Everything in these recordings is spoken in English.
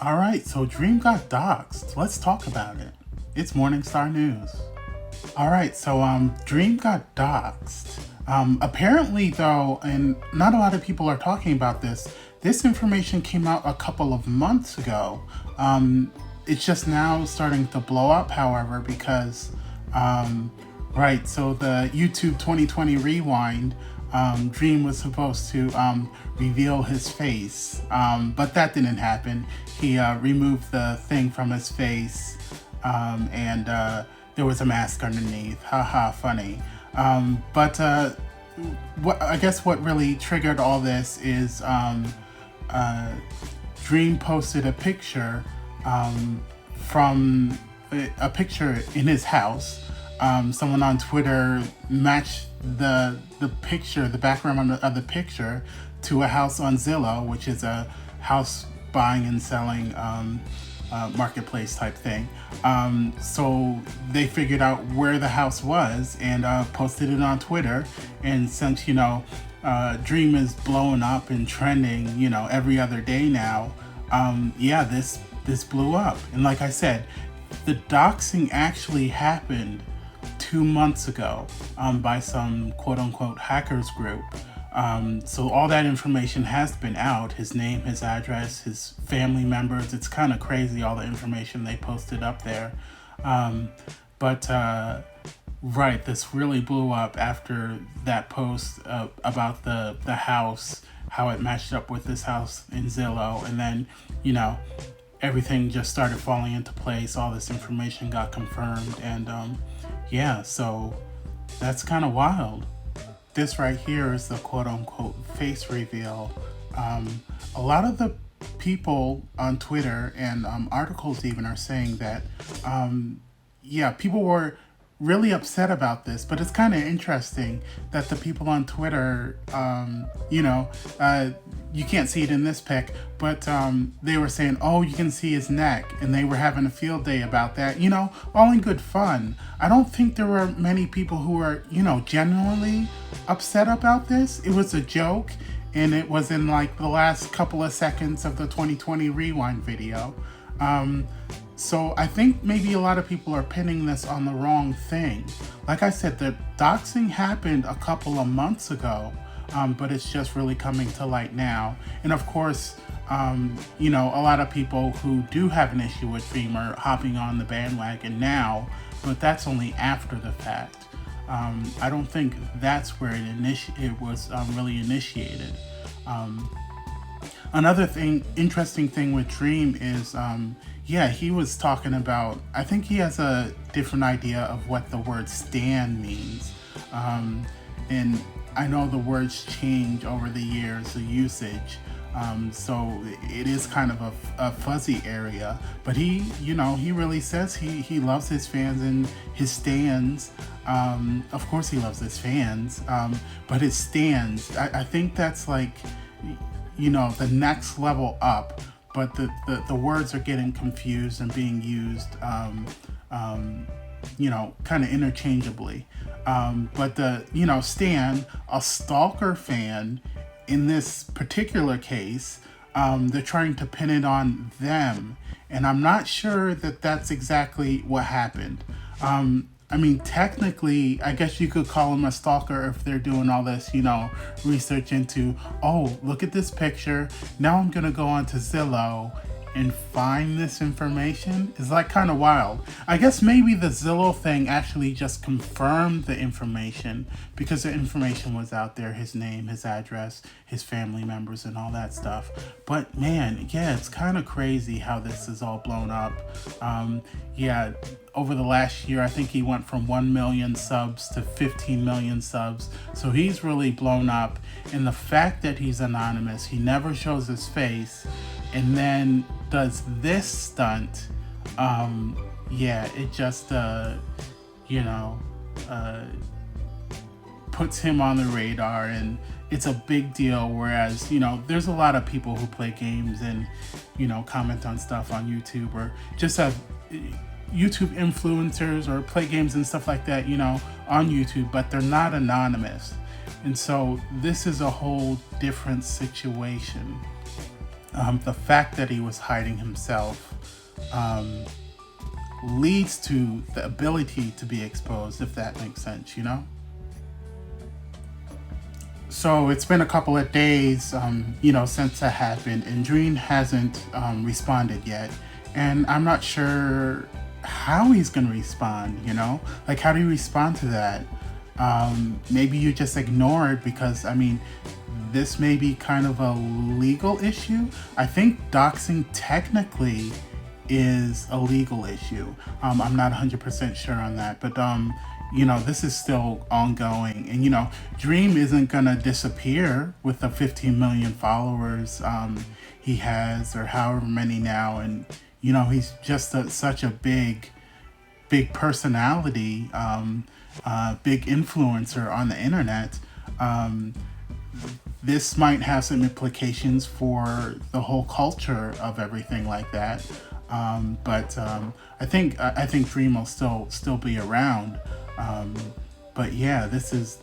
All right, so Dream got doxxed. Let's talk about it. It's Morningstar News. All right, so Dream got doxxed. Apparently, though, and not a lot of people are talking about this. This information came out a couple of months ago. It's just now starting to blow up, however, because right. So the YouTube 2020 rewind. Dream was supposed to reveal his face, but that didn't happen. He removed the thing from his face, and there was a mask underneath. Haha, funny. But what I guess what really triggered all this is Dream posted a picture from a picture in his house. Someone on Twitter matched the picture, the background of the picture, to a house on Zillow, which is a house buying and selling marketplace type thing. So they figured out where the house was and posted it on Twitter. And since Dream is blowing up and trending, every other day now, this blew up. And like I said, the doxing actually happened 2 months ago by some quote-unquote hackers group. So all that information has been out, his name, his address, his family members. It's kind of crazy, all the information they posted up there. Right, this really blew up after that post about the house, how it matched up with this house in Zillow. And then, everything just started falling into place. All this information got confirmed. And so that's kind of wild. This right here is the quote-unquote face reveal. A lot of the people on Twitter and articles even are saying that, people were really upset about this, but it's kind of interesting that the people on Twitter, you can't see it in this pic, but they were saying, oh, you can see his neck, and they were having a field day about that, all in good fun. I don't think there were many people who were, genuinely upset about this. It was a joke, and it was in like the last couple of seconds of the 2020 rewind video. So I think maybe a lot of people are pinning this on the wrong thing. Like I said, the doxing happened a couple of months ago, but it's just really coming to light now. And of course, a lot of people who do have an issue with Dream are hopping on the bandwagon now, but that's only after the fact. I don't think that's where it was really initiated. Another interesting thing with Dream is, he was talking about, I think he has a different idea of what the word stan means. And I know the words change over the years, the usage. So it is kind of a fuzzy area, but he really says he loves his fans and his stans. Of course he loves his fans, but his stans, I think that's like, the next level up, but the words are getting confused and being used, kind of interchangeably. But stan, a stalker fan, in this particular case, they're trying to pin it on them. And I'm not sure that that's exactly what happened. Technically, I guess you could call them a stalker if they're doing all this, research into, oh, look at this picture. Now I'm going to go onto Zillow and find this information. Is like kind of wild. I guess maybe the Zillow thing actually just confirmed the information because the information was out there, his name, his address, his family members, and all that stuff. But man, it's kind of crazy how this is all blown up. Over the last year, I think he went from 1 million subs to 15 million subs. So he's really blown up. And the fact that he's anonymous, he never shows his face, and then does this stunt, it just, puts him on the radar, and it's a big deal. Whereas, there's a lot of people who play games and, comment on stuff on YouTube, or just have YouTube influencers or play games and stuff like that, on YouTube, but they're not anonymous. And so this is a whole different situation. The fact that he was hiding himself um, leads to the ability to be exposed, if that makes sense, you know? So it's been a couple of days, since that happened, and Dream hasn't responded yet. And I'm not sure how he's going to respond, you know? Like, how do you respond to that? Maybe you just ignore it because, I mean, this may be kind of a legal issue. I think doxing technically is a legal issue. I'm not 100% sure on that, but this is still ongoing. And Dream isn't gonna disappear with the 15 million followers he has, or however many now. And he's just such a big personality, big influencer on the internet. This might have some implications for the whole culture of everything like that. But I think Dream will still be around. But yeah, this is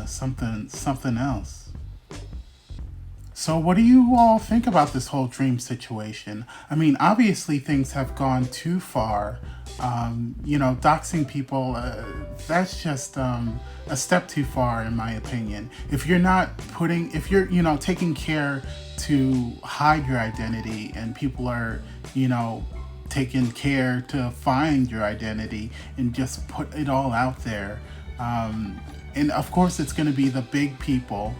something else. So, what do you all think about this whole Dream situation? I mean, obviously, things have gone too far. Doxing people, that's just a step too far, in my opinion. If you're, taking care to hide your identity, and people are, taking care to find your identity and just put it all out there. And of course, it's going to be the big people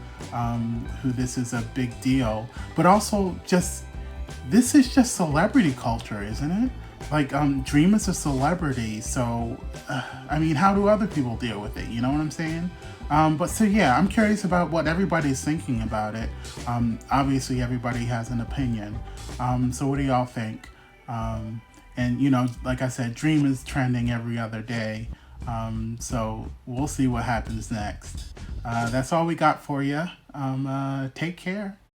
who this is a big deal, but also this is just celebrity culture, isn't it? Like, Dream is a celebrity, so I mean, how do other people deal with it? You know what I'm saying? But so yeah, I'm curious about what everybody's thinking about it. Obviously, everybody has an opinion. So what do y'all think? And like I said, Dream is trending every other day. So we'll see what happens next. That's all we got for you. Take care.